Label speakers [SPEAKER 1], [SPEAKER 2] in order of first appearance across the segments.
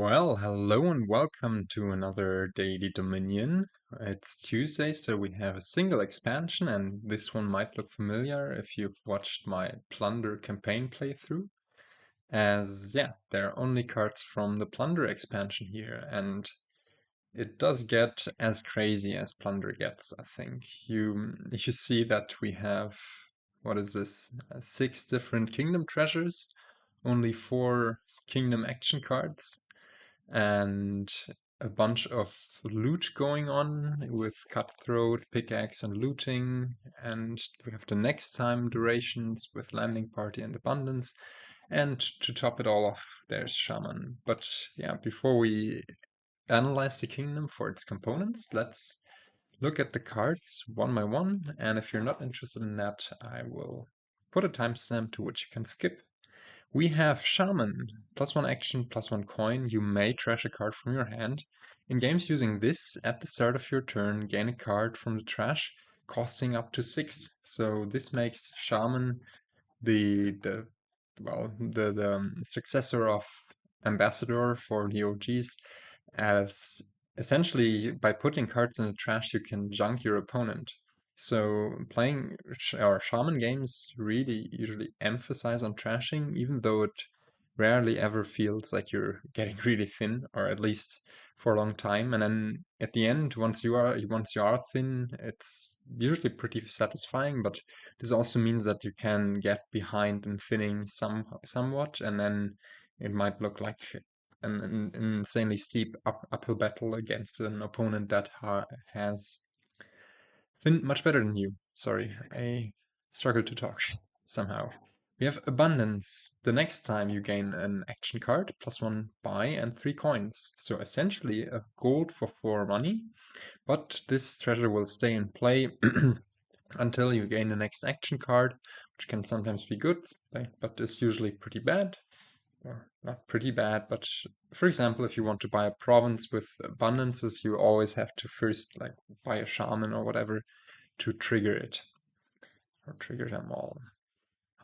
[SPEAKER 1] Well, hello and welcome to another Daily Dominion. It's Tuesday, so we have a single expansion, and this one might look familiar if you've watched my Plunder campaign playthrough. Yeah, there are only cards from the Plunder expansion here, and it does get as crazy as Plunder gets, I think. You see that we have, what is this, 6 different kingdom treasures, only 4 kingdom action cards and a bunch of loot going on with cutthroat, pickaxe, and looting. And we have the next time durations with landing party and abundance. And to top it all off, there's Shaman. But yeah, before we analyze the kingdom for its components, let's look at the cards one by one. And if you're not interested in that, I will put a timestamp to which you can skip. We have Shaman, +1 action, +1 coin. You may trash a card from your hand. In games using this, at the start of your turn, gain a card from the trash, costing up to 6. So this makes Shaman the successor of Ambassador for the OGs, as essentially by putting cards in the trash, you can junk your opponent. So playing or Shaman games really usually emphasize on trashing, even though it rarely ever feels like you're getting really thin, or at least for a long time. And then at the end, once you are thin, it's usually pretty satisfying. But this also means that you can get behind and thinning somewhat, and then it might look like an insanely steep uphill battle against an opponent that has thinned much better than you. Sorry, I struggle to talk somehow. We have Abundance. The next time you gain an action card, +1 buy and 3 coins. So essentially a gold for 4 money, but this treasure will stay in play until you gain the next action card, which can sometimes be good, but is usually pretty bad. Or not pretty bad, but for example, if you want to buy a province with abundances, you always have to first like buy a shaman or whatever to trigger it, or trigger them all.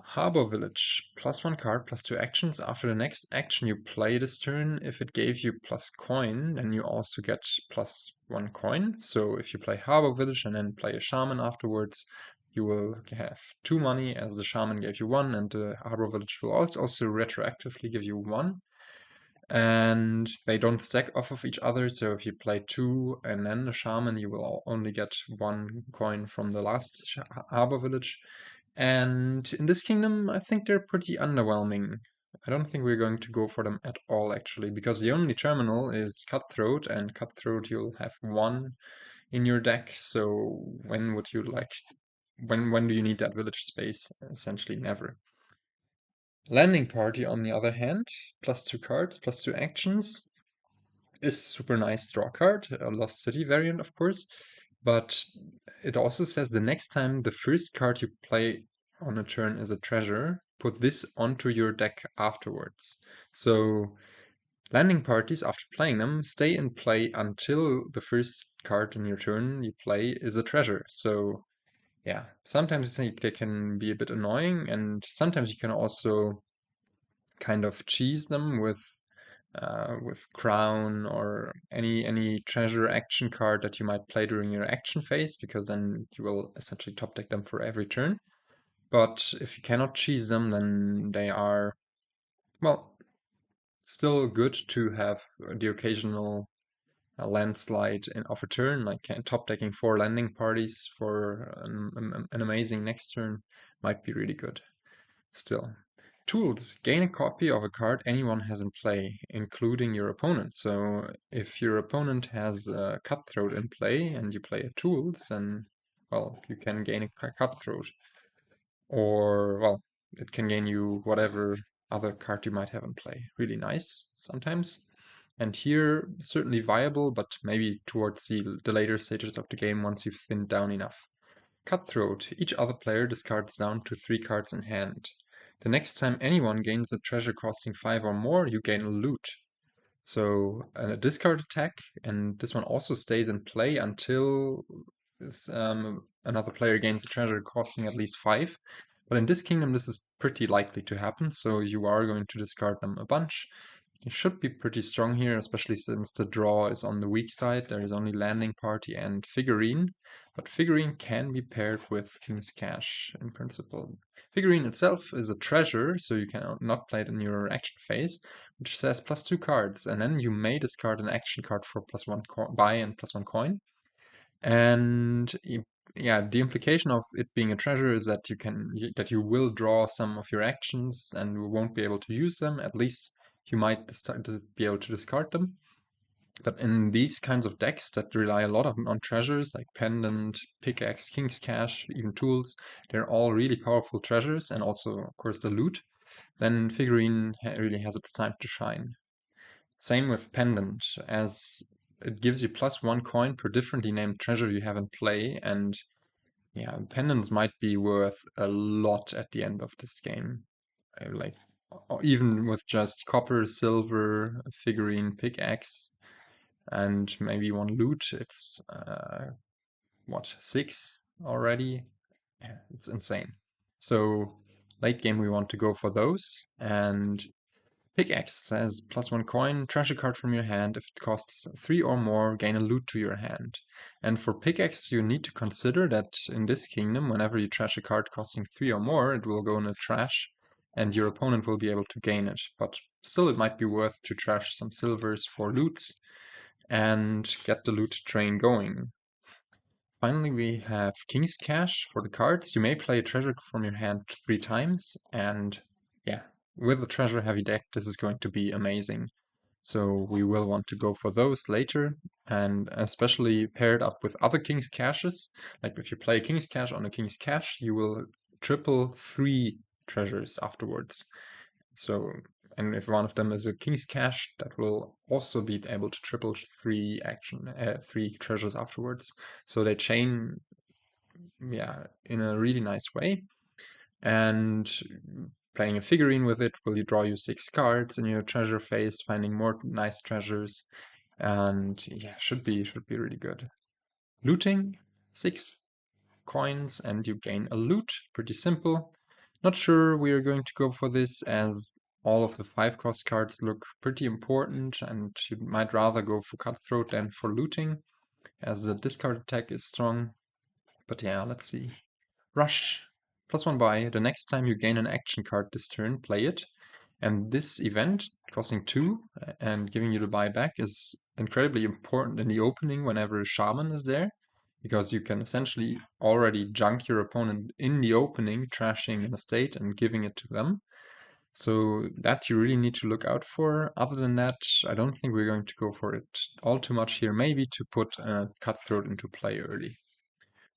[SPEAKER 1] Harbor Village, +1 card, +2 actions. After the next action you play this turn, if it gave you plus coin, then you also get +1 coin. So if you play Harbor Village and then play a Shaman afterwards, you will have 2 money as the Shaman gave you 1, and the Harbor Village will also retroactively give you 1. And they don't stack off of each other, so if you play 2 and then the Shaman, you will only get 1 coin from the last Harbor Village. And in this kingdom, I think they're pretty underwhelming. I don't think we're going to go for them at all, actually, because the only terminal is Cutthroat, and Cutthroat you'll have 1 in your deck, so when would you like... When do you need that village space? Essentially never. Landing Party, on the other hand, +2 cards, +2 actions, is super nice draw card, a Lost City variant, of course, but it also says the next time the first card you play on a turn is a treasure, put this onto your deck afterwards. So landing parties, after playing them, stay in play until the first card in your turn you play is a treasure. So yeah, sometimes they can be a bit annoying, and sometimes you can also kind of cheese them with Crown or any treasure action card that you might play during your action phase, because then you will essentially top deck them for every turn. But if you cannot cheese them, then they are, well, still good to have the occasional landslide of a turn, like top decking 4 landing parties for an amazing next turn might be really good. Still. Tools. Gain a copy of a card anyone has in play, including your opponent. So if your opponent has a Cutthroat in play and you play a Tools, then, well, you can gain a Cutthroat. Or, well, it can gain you whatever other card you might have in play. Really nice, sometimes. And here, certainly viable, but maybe towards the later stages of the game once you've thinned down enough. Cutthroat. Each other player discards down to 3 cards in hand. The next time anyone gains a treasure costing 5 or more, you gain a loot. So a discard attack, and this one also stays in play until another player gains a treasure costing at least 5. But in this kingdom, this is pretty likely to happen, so you are going to discard them a bunch. You should be pretty strong here, especially since the draw is on the weak side. There is only Landing Party and Figurine, but Figurine can be paired with King's Cash in principle. Figurine itself is a treasure, so you can not play it in your action phase, which says +2 cards, and then you may discard an action card for +1 buy and +1 coin. And yeah, the implication of it being a treasure is that that you will draw some of your actions and you won't be able to use them. At least you might be able to discard them. But in these kinds of decks that rely a lot on treasures like Pendant, Pickaxe, King's Cash, even Tools, they're all really powerful treasures, and also, of course, the loot. Then Figurine really has its time to shine. Same with Pendant, as it gives you +1 coin per differently named treasure you have in play, and yeah, pendants might be worth a lot at the end of this game. Like, even with just copper, silver, figurine, pickaxe, and maybe one loot, it's what, 6 already? Yeah, it's insane. So late game we want to go for those, and Pickaxe says +1 coin, trash a card from your hand. If it costs 3 or more, gain a loot to your hand. And for Pickaxe, you need to consider that in this kingdom, whenever you trash a card costing 3 or more, it will go in the trash, and your opponent will be able to gain it. But still, it might be worth to trash some silvers for loots and get the loot train going. Finally, we have King's Cash for the cards. You may play a treasure from your hand 3 times, and yeah, with a treasure heavy deck, this is going to be amazing. So we will want to go for those later, and especially paired up with other King's Cashes. Like if you play King's Cash on a King's Cash, you will triple 3 treasures afterwards. So, and if one of them is a King's Cash, that will also be able to triple 3 treasures afterwards. So they chain, yeah, in a really nice way. And playing a figurine with it will you draw you 6 cards in your treasure phase, finding more nice treasures, and yeah, should be really good. Looting, 6 coins, and you gain a loot. Pretty simple. Not sure we are going to go for this, as all of the 5-cost cards look pretty important, and you might rather go for Cutthroat than for looting, as the discard attack is strong. But yeah, let's see. Rush, +1 buy. The next time you gain an action card this turn, play it. And this event, costing 2 and giving you the buyback, is incredibly important in the opening whenever a Shaman is there, because you can essentially already junk your opponent in the opening, trashing an estate and giving it to them. So that you really need to look out for. Other than that, I don't think we're going to go for it all too much here, maybe to put Cutthroat into play early.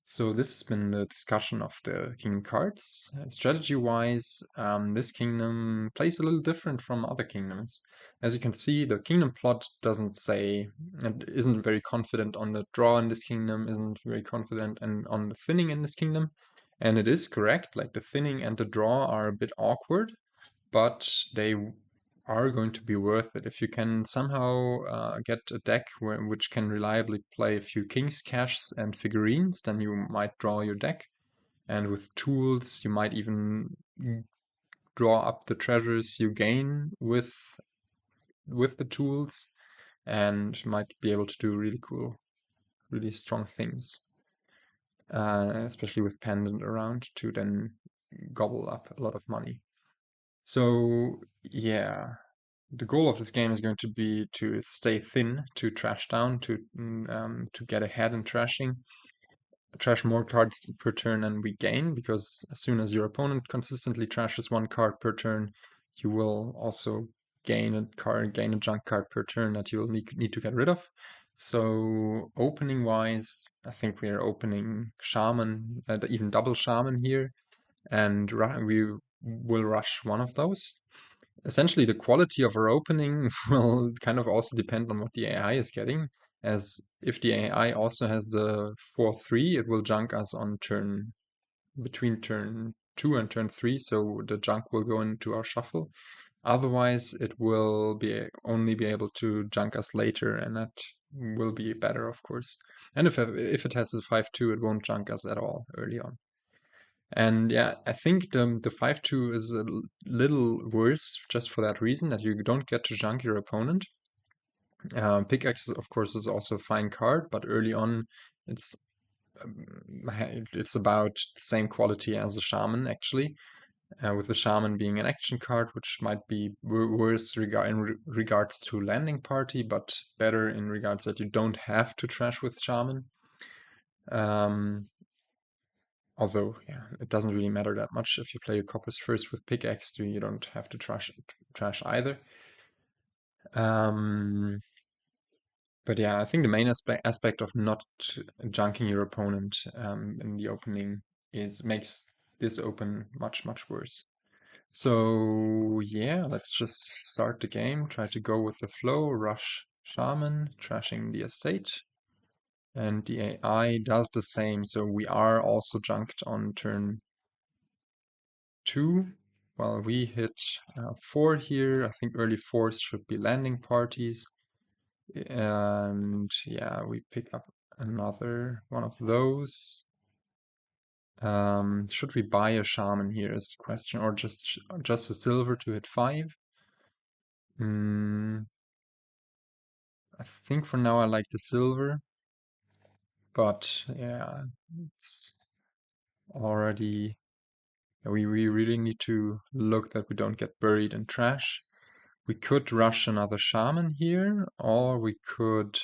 [SPEAKER 1] So this has been the discussion of the kingdom cards. Strategy-wise, this kingdom plays a little different from other kingdoms. As you can see, the kingdom plot doesn't say, and isn't very confident on the draw in this kingdom, isn't very confident and on the thinning in this kingdom. And it is correct, like the thinning and the draw are a bit awkward, but they are going to be worth it. If you can somehow get a deck which can reliably play a few King's Caches and Figurines, then you might draw your deck. And with tools, you might even draw up the treasures you gain with the tools, and might be able to do really cool, really strong things. Especially with Pendant around to then gobble up a lot of money. So yeah, the goal of this game is going to be to stay thin, to trash down, to get ahead in trashing, trash more cards per turn than we gain, because as soon as your opponent consistently trashes 1 card per turn, you will also gain a junk card per turn that you'll need to get rid of. So opening wise, I think we are opening Shaman, even double Shaman here, and we will rush one of those. Essentially, the quality of our opening will kind of also depend on what the AI is getting, as if the AI also has the 4-3, it will junk us on between turn 2 and turn 3, so the junk will go into our shuffle. Otherwise, it will only be able to junk us later, and that will be better, of course. And if it has a 5-2, it won't junk us at all early on. And yeah, I think the 5-2 is a little worse just for that reason that you don't get to junk your opponent. Pickaxe, of course, is also a fine card, but early on, it's it's about the same quality as a Shaman, actually. With the Shaman being an action card, which might be worse in regards to landing party, but better in regards that you don't have to trash with Shaman. Um, Although, yeah, it doesn't really matter that much if you play your coppers first with pickaxe, you don't have to trash either. But yeah, I think the main aspect of not junking your opponent in the opening makes this open much worse. So yeah, let's just start the game, try to go with the flow, rush Shaman, trashing the estate. And the AI does the same, so we are also junked on turn 2. Well, we hit 4 here. I think early 4s should be landing parties. And yeah, we pick up another one of those. Should we buy a Shaman here is the question, or just a silver to hit 5? I think for now I like the silver, but yeah, it's already we really need to look that we don't get buried in trash. We could rush another Shaman here, or we could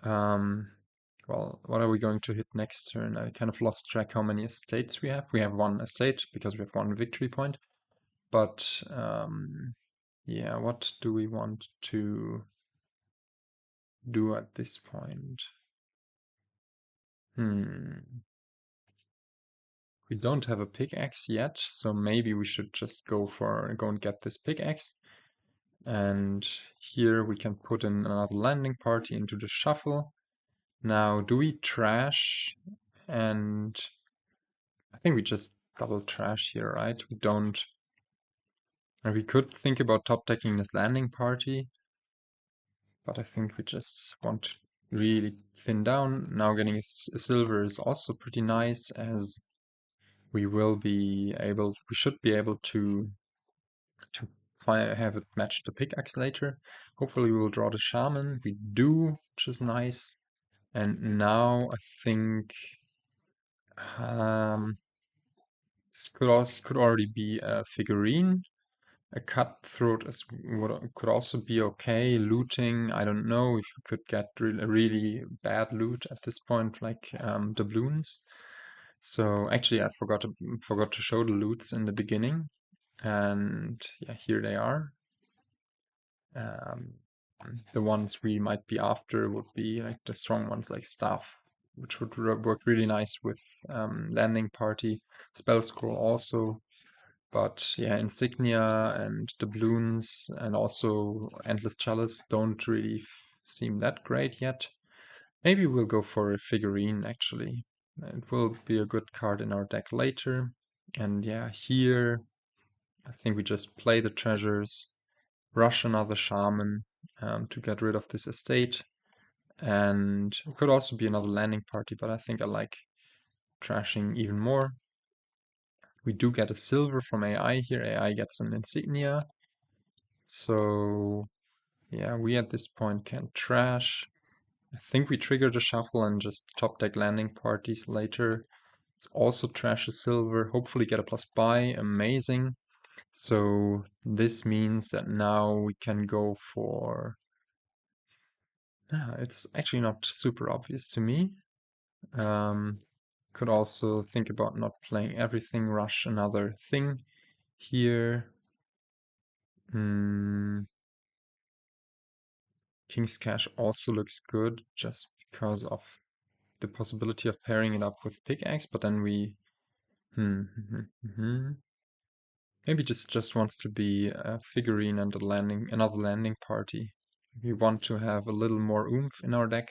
[SPEAKER 1] well, what are we going to hit next turn? I kind of lost track how many estates we have. We have 1 estate because we have 1 victory point. But yeah, what do we want to do at this point? We don't have a pickaxe yet, so maybe we should just go and get this pickaxe. And here we can put in another landing party into the shuffle. Now, do we trash? And I think we just double trash here, right? We don't. And we could think about top decking this landing party, but I think we just want to really thin down. Now getting a silver is also pretty nice, as we should be able to have it match the pickaxe later. Hopefully we will draw the Shaman. We do, which is nice. And now I think this could already be a figurine. A cutthroat could also be okay. Looting, I don't know if you could get really bad loot at this point, like doubloons. So actually, I forgot to show the loots in the beginning, and yeah, here they are. The ones we might be after would be like the strong ones, like staff, which would work really nice with landing party. Spell scroll also. But yeah, insignia and doubloons and also endless chalice don't really seem that great yet. Maybe we'll go for a figurine actually. It will be a good card in our deck later. And yeah, here I think we just play the treasures, rush another shaman to get rid of this estate. And it could also be another landing party, but I think I like trashing even more. We do get a silver from AI here. AI gets an insignia. So yeah, we at this point can trash. I think we trigger the shuffle and just top deck landing parties later. Let's also trash a silver, hopefully get a plus buy, amazing. So this means that now we can go for... it's actually not super obvious to me. Could also think about not playing everything, rush another thing here. King's Cash also looks good just because of the possibility of pairing it up with pickaxe, but then we maybe just wants to be a figurine and another landing party. We want to have a little more oomph in our deck.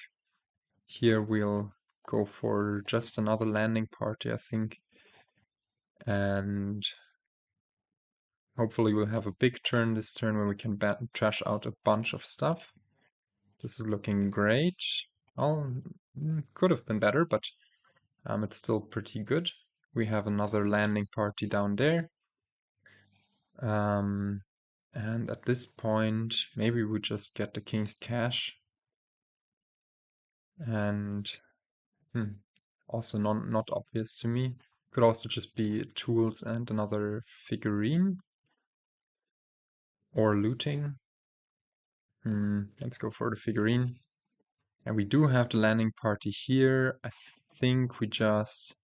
[SPEAKER 1] Here we'll go for just another landing party, I think. And hopefully we'll have a big turn this turn where we can trash out a bunch of stuff. This is looking great. Well, could have been better, but it's still pretty good. we have another landing party down there. And at this point, maybe we just get the King's Cash. And also not obvious to me. Could also just be tools and another figurine. Or looting. Let's go for the figurine. And we do have the landing party here. I think we just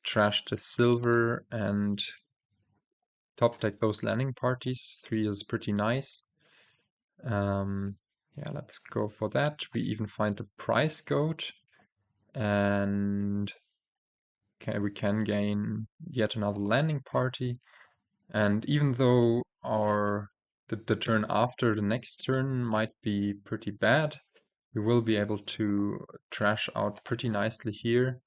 [SPEAKER 1] trash the silver and top deck those landing parties. 3 is pretty nice. Yeah, let's go for that. We even find the price goat, and we can gain yet another landing party. And even though the turn after the next turn might be pretty bad, we will be able to trash out pretty nicely here.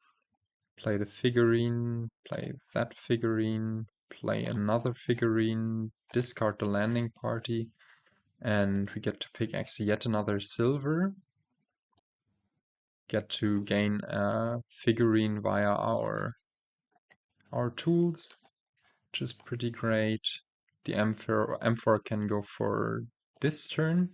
[SPEAKER 1] Play the figurine, play that figurine, play another figurine, discard the landing party, and we get to pickaxe yet another silver. Get to gain a figurine via our tools, which is pretty great. The Emperor can go for this turn.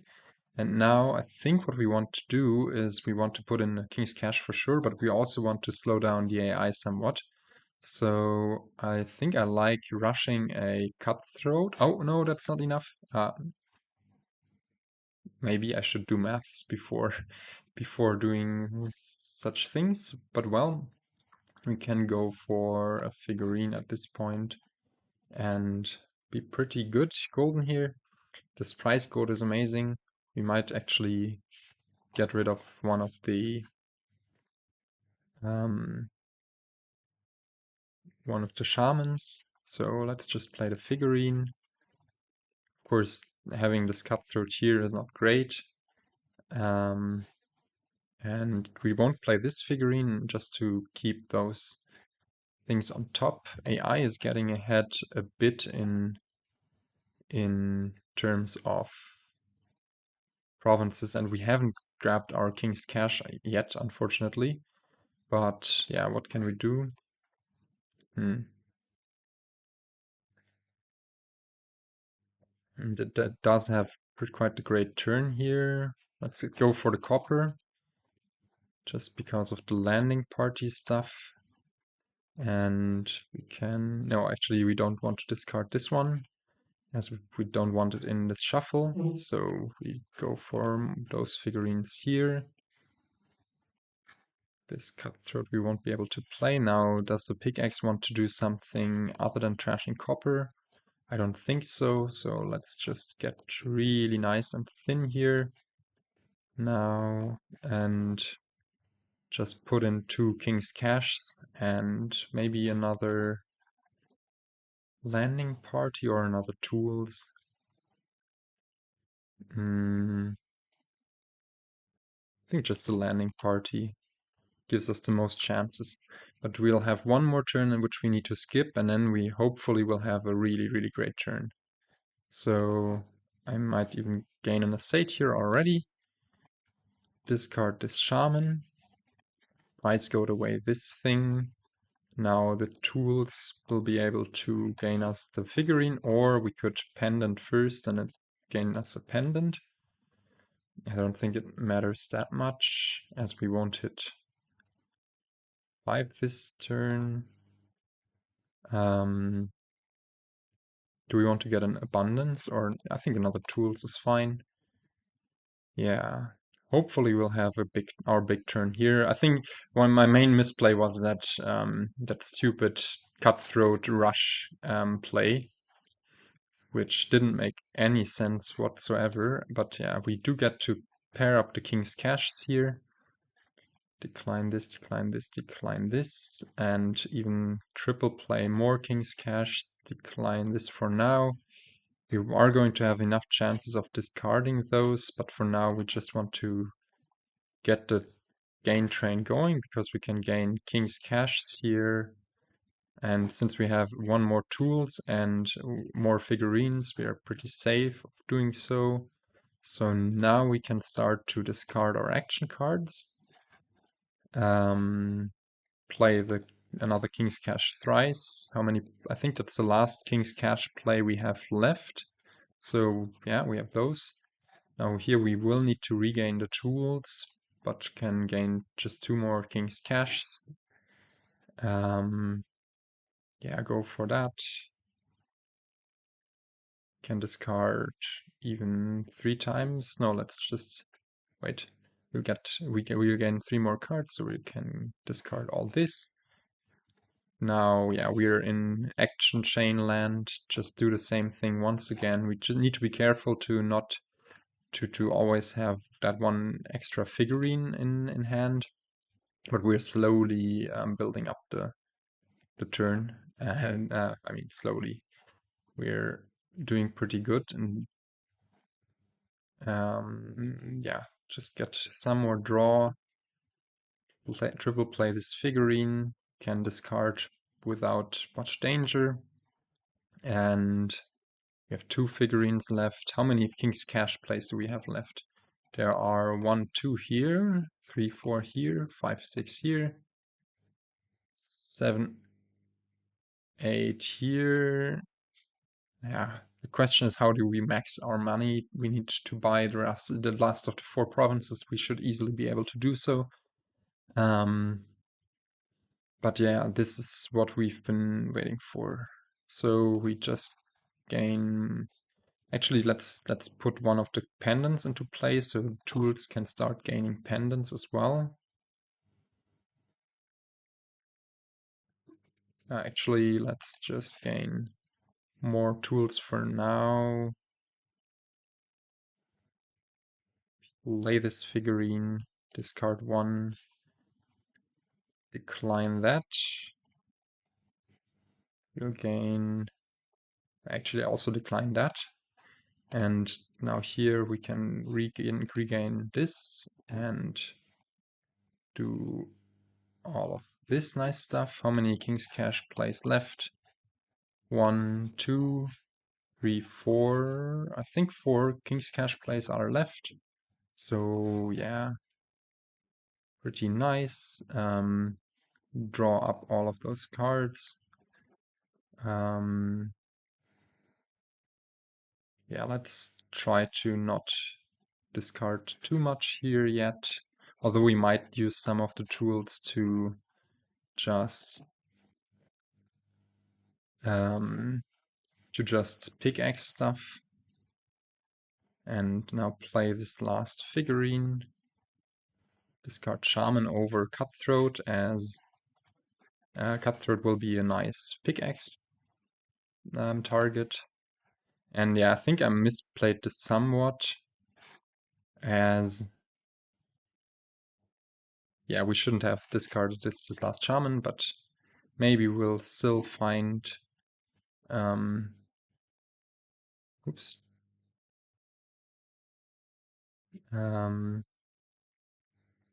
[SPEAKER 1] And now I think what we want to do is we want to put in a King's Cash for sure, but we also want to slow down the AI somewhat. So I think I like rushing a Cutthroat. Oh, no, that's not enough. Maybe I should do maths before doing such things. But well, we can go for a figurine at this point and be pretty good golden here. This price code is amazing. We might actually get rid of one of the shamans. So let's just play the figurine. Of course, having this cutthroat here is not great. And we won't play this figurine just to keep those things on top. AI is getting ahead a bit in terms of provinces, and we haven't grabbed our King's Cash yet, unfortunately. But yeah, what can we do? And that does have quite a great turn here. Let's go for the copper, just because of the landing party stuff. And we can... No, actually we don't want to discard this one, as we don't want it in the shuffle. So we go for those figurines here. This cutthroat we won't be able to play now. Does the pickaxe want to do something other than trashing copper? I don't think so, so let's just get really nice and thin here now and just put in 2 King's Caches and maybe another landing party or another tools. I think just the landing party gives us the most chances. But we'll have one more turn in which we need to skip, and then we hopefully will have a really, really great turn. So I might even gain an asset here already. Discard this shaman. Price goat away this thing. Now the tools will be able to gain us the figurine, or we could pendant first and then gain us a pendant. I don't think it matters that much, as we won't hit 5 this turn. Do we want to get an abundance, or I think another tools is fine. Yeah, hopefully we'll have our big turn here. I think my main misplay was that that stupid cutthroat rush play, which didn't make any sense whatsoever. But yeah, we do get to pair up the King's Caches here. Decline this, decline this, decline this, and even triple play more King's Caches. Decline this for now. We are going to have enough chances of discarding those, but for now we just want to get the gain train going, because we can gain King's Caches here. And since we have one more tools and more figurines, we are pretty safe of doing so. So now we can start to discard our action cards. Play another King's Cash thrice. How many? I think that's the last King's Cash play we have left. So yeah, we have those. Now here we will need to regain the tools, but can gain just 2 more King's Cashs. Yeah, go for that. Can discard even 3 times. No, let's just wait. We'll gain 3 more cards, so we can discard all this. Now, yeah, we're in action chain land. Just do the same thing once again. We just need to be careful to not to always have that one extra figurine in hand. But we're slowly building up the turn, and I mean slowly. We're doing pretty good, and yeah, just get some more draw. Triple play this figurine, can discard without much danger, and we have 2 figurines left. How many King's Cash plays do we have left? There are 1, 2 here, 3, 4 here, 5, 6 here, 7, 8 here. Yeah, the question is, how do we max our money? We need to buy the last of the 4 provinces. We should easily be able to do so. But yeah, this is what we've been waiting for. So we just gain. Actually, let's put one of the pendants into play so tools can start gaining pendants as well. Actually, let's just gain more tools for now. Lay this figurine, discard 1, decline that. You'll gain. Actually, also decline that. And now here we can regain this and do all of this nice stuff. How many King's Cash plays left? 1, 2, 3, 4. I think 4 King's Cash plays are left. So yeah, pretty nice. Draw up all of those cards. Yeah, let's try to not discard too much here yet. Although we might use some of the tools to just pickaxe stuff. And now play this last figurine. Discard Shaman over Cutthroat, as Cutthroat will be a nice pickaxe target. And yeah, I think I misplayed this somewhat, as yeah, we shouldn't have discarded this last Shaman, but maybe we'll still find oops.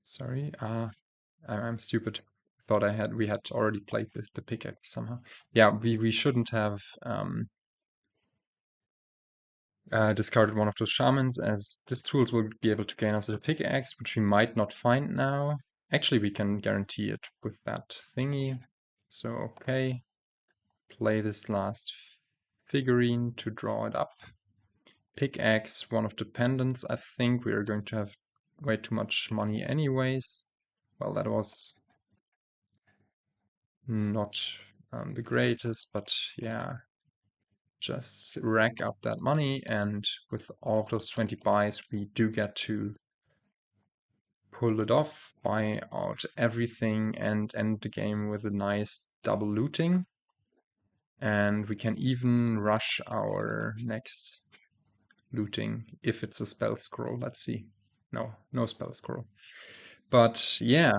[SPEAKER 1] Sorry, I'm stupid. Thought we had already played with the pickaxe somehow. Yeah, we shouldn't have discarded one of those shamans, as this tools will be able to gain us a pickaxe, which we might not find now. Actually, we can guarantee it with that thingy. So okay, play this last figurine to draw it up. Pickaxe, one of the pendants. I think we are going to have way too much money anyways. Well, that was not the greatest, but yeah, just rack up that money, and with all of those 20 buys, we do get to pull it off, buy out everything, and end the game with a nice double looting. And we can even rush our next looting if it's a spell scroll. Let's see. No spell scroll. But yeah,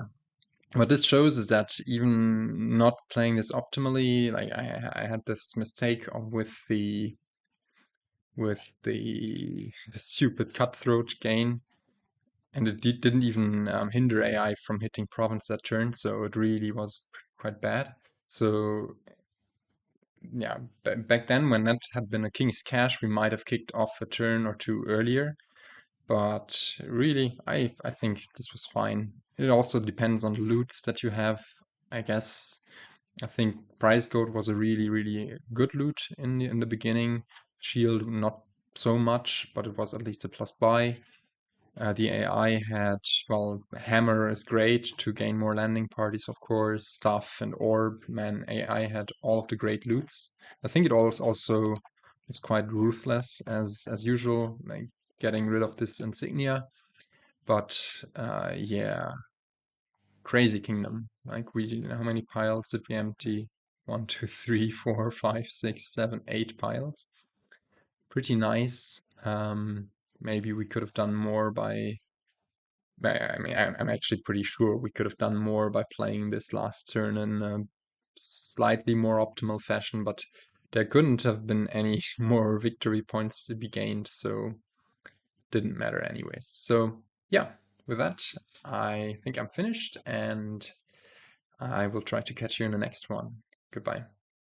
[SPEAKER 1] what this shows is that even not playing this optimally, like I had this mistake with the stupid cutthroat gain, and it didn't even hinder AI from hitting province that turn, so it really was quite bad. So yeah, back then when that had been a King's Cash, we might have kicked off a turn or two earlier. But really, I think this was fine. It also depends on the loots that you have, I guess. I think Price Gold was a really good loot in the beginning. Shield not so much, but it was at least a plus buy. The AI had, well, Hammer is great to gain more landing parties, of course. Stuff and Orb, man, AI had all of the great loots. I think it also is quite ruthless as usual, like getting rid of this insignia. But yeah, crazy kingdom. Like how many piles did we empty? 1, 2, 3, 4, 5, 6, 7, 8 piles. Pretty nice. Maybe we could have done more I mean, I'm actually pretty sure we could have done more by playing this last turn in a slightly more optimal fashion, but there couldn't have been any more victory points to be gained, so didn't matter anyways. So yeah, with that, I think I'm finished, and I will try to catch you in the next one. Goodbye.